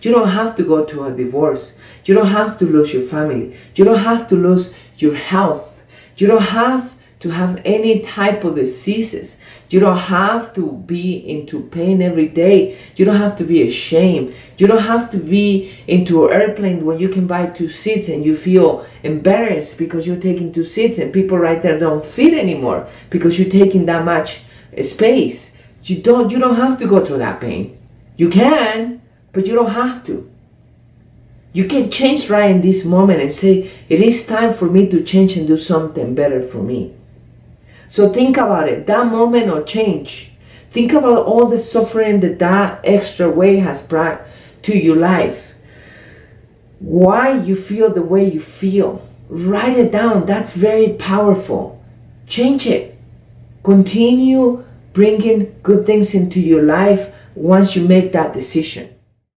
You don't have to go to a divorce. You don't have to lose your family. You don't have to lose your health. You don't have to have any type of diseases. You don't have to be into pain every day. You don't have to be ashamed. You don't have to be into an airplane when you can buy 2 seats and you feel embarrassed because you're taking 2 seats and people right there don't fit anymore because you're taking that much space. You don't have to go through that pain. You can, but you don't have to. You can change right in this moment and say, it is time for me to change and do something better for me. So think about it, that moment of change. Think about all the suffering that extra weight has brought to your life. Why you feel the way you feel. Write it down, that's very powerful. Change it. Continue bringing good things into your life once you make that decision.